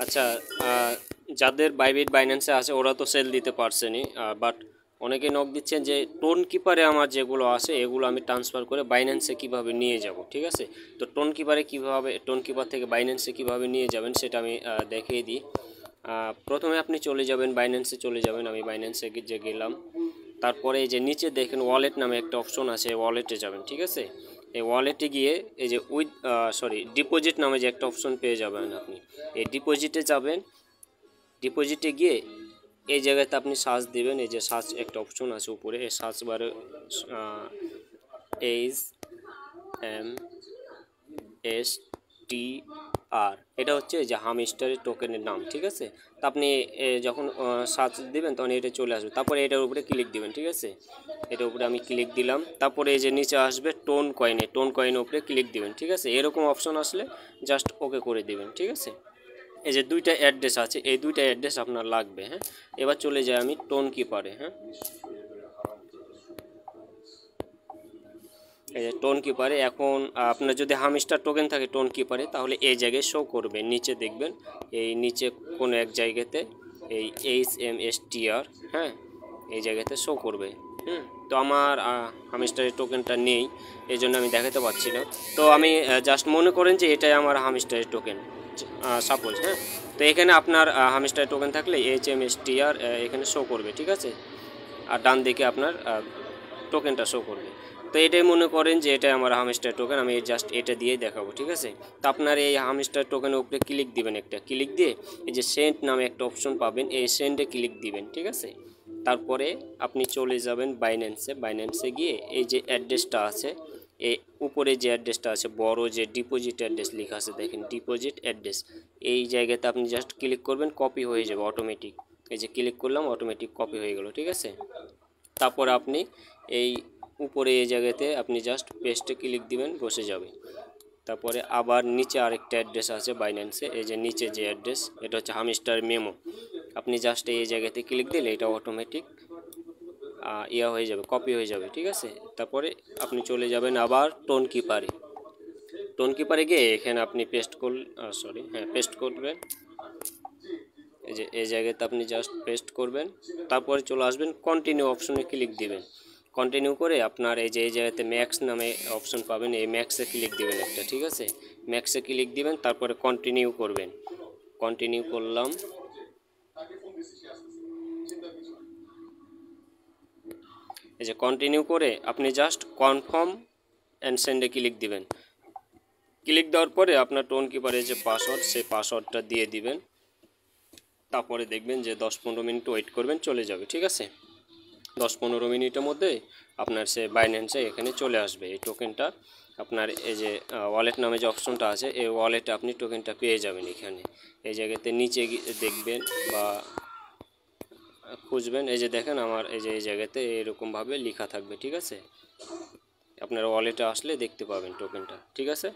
আচ্ছা, যাদের বাইবিট বাইন্যান্সে আছে ওরা তো সেল দিতে পারছেনই, বাট অনেকে নক দিচ্ছেন যে টোন কিপারে আমার যেগুলো আছে এগুলো আমি ট্রান্সফার করে বাইন্যান্সে কিভাবে নিয়ে যাব। ঠিক আছে, তো টোন কিপারে কীভাবে, টোন কিপার থেকে বাইন্যান্সে কিভাবে নিয়ে যাবেন সেটা আমি দেখিয়ে দিই। প্রথমে আপনি চলে যাবেন, বাইন্যান্সে চলে যাবেন। আমি বাইন্যান্সে যে গেলাম, তারপরে এই যে নিচে দেখেন ওয়ালেট নামে একটা অপশন আছে, ওয়ালেটে যাবেন। ঠিক আছে, এই ওয়ালেটে গিয়ে এই যে ডিপোজিট নামে যে একটা অপশন পেয়ে যাবেন আপনি, এই ডিপোজিটে যাবেন। ডিপোজিটে গিয়ে এই জায়গাতে আপনি সার্চ দিবেন। এই যে সার্চ একটা অপশন আছে উপরে, এই সার্চ বারে এইচ এম এস টি আর, এটা হচ্ছে যে হামস্টারের টোকেনের নাম। ঠিক আছে, তো আপনি যখন সার্চ দিবেন তখন এটা চলে আসবে, তারপরে এটার উপরে ক্লিক দিবেন। ঠিক আছে, এটার উপরে আমি ক্লিক দিলাম, তারপরে এই যে নিচে আসবে টোন কয়েনে, টোন কয়েনের উপরে ক্লিক দিবেন। ঠিক আছে, এরকম অপশন আসলে জাস্ট ওকে করে দিবেন। ঠিক আছে, এই যে দুইটা অ্যাড্রেস আছে, এই দুইটা অ্যাড্রেস আপনার লাগবে। হ্যাঁ, এবার চলে যাই আমি টোন কিপারে। হ্যাঁ, এই যে টোন কিপারে এখন আপনার যদি হামস্টার টোকেন থাকে টোন কিপারে, তাহলে এই জায়গায় শো করবে, নিচে দেখবেন এই নিচে কোনো এক জায়গাতে এই HMSTR, হ্যাঁ, এই জায়গাতে শো করবে। তো আমার হামস্টারের টোকেনটা নেই, এই জন্য আমি দেখাতে পারছি না। তো আমি জাস্ট মনে করেন যে এটাই আমার হামস্টারের টোকেন, সাপোজ। হ্যাঁ, তো এখানে আপনার হামস্টারের টোকেন থাকলে HMSTR এখানে শো করবে। ঠিক আছে, আর ডান দিকে আপনার টোকেনটা শো করবে। তো এটাই মনে করেন যে এটাই আমার হামস্টার টোকেন, আমি জাস্ট এটা দিয়েই দেখাবো। ঠিক আছে, তো আপনার এই হামস্টার টোকেনের উপরে ক্লিক দিবেন, একটা ক্লিক দিয়ে এই যে সেন্ড নামে একটা অপশন পাবেন, এই সেন্ডে ক্লিক দিবেন। ঠিক আছে, তারপরে আপনি চলে যাবেন বাইন্যান্সে। বাইন্যান্সে গিয়ে এই যে অ্যাড্রেসটা আছে, এই উপরে যে অ্যাড্রেসটা আছে বড়, যে ডিপোজিট অ্যাড্রেস লেখা আছে দেখেন, ডিপোজিট অ্যাড্রেস, এই জায়গাতে আপনি জাস্ট ক্লিক করবেন, কপি হয়ে যাবে অটোমেটিক। এই যে ক্লিক করলাম, অটোমেটিক কপি হয়ে গেল। ঠিক আছে, তারপর আপনি এই উপরে এই জায়গাতে আপনি জাস্ট পেস্টে ক্লিক দিবেন, বসে যাবে। তারপরে আবার নিচে আরেকটা অ্যাড্রেস আছে বাইন্যান্সে, এই যে নিচে যে অ্যাড্রেস, এটা হচ্ছে হামস্টার মেমো। আপনি জাস্ট এই জায়গাতে ক্লিক দিলে এটা অটোমেটিক হয়ে যাবে, কপি হয়ে যাবে। ঠিক আছে, তারপরে আপনি চলে যাবেন আবার টোন কিপারে। টোন কিপারে গিয়ে এখানে আপনি পেস্ট পেস্ট করবেন। এই যে এই জায়গাতে আপনি জাস্ট পেস্ট করবেন, তারপরে চলে আসবেন কন্টিনিউ অপশনে ক্লিক দিবেন। কন্টিনিউ করে আপনার এই যে এই জায়গাতে ম্যাক্স নামে অপশন পাবেন, এই ম্যাক্সে ক্লিক দিবেন একটা। ঠিক আছে, ম্যাক্সে ক্লিক দিবেন, তারপরে কন্টিনিউ করবেন। কন্টিনিউ করলাম, এই যে কন্টিনিউ করে আপনি জাস্ট কনফার্ম অ্যান্ড সেন্ডে ক্লিক দিবেন। ক্লিক দেওয়ার পরে আপনার টোন কিপারের যে পাসওয়ার্ড, সেই পাসওয়ার্ডটা দিয়ে দিবেন। তারপরে দেখবেন যে 10-15 মিনিট ওয়েট করবেন, চলে যাবে। ঠিক আছে, 10-15 মিনিটের মধ্যে আপনার সে বাইন্যান্সে এখানে চলে আসবে এই টোকেনটা। আপনার এই যে ওয়ালেট নামে যে অপশনটা আছে, এই ওয়ালেটে আপনি টোকেনটা পেয়ে যাবেন। এখানে এই জায়গাতে নিচে দেখবেন বা খুঁজবেন, এই যে দেখেন আমার এই যে এই জায়গাতে এরকমভাবে লেখা থাকবে। ঠিক আছে, আপনার ওয়ালেটে আসলে দেখতে পাবেন টোকেনটা। ঠিক আছে।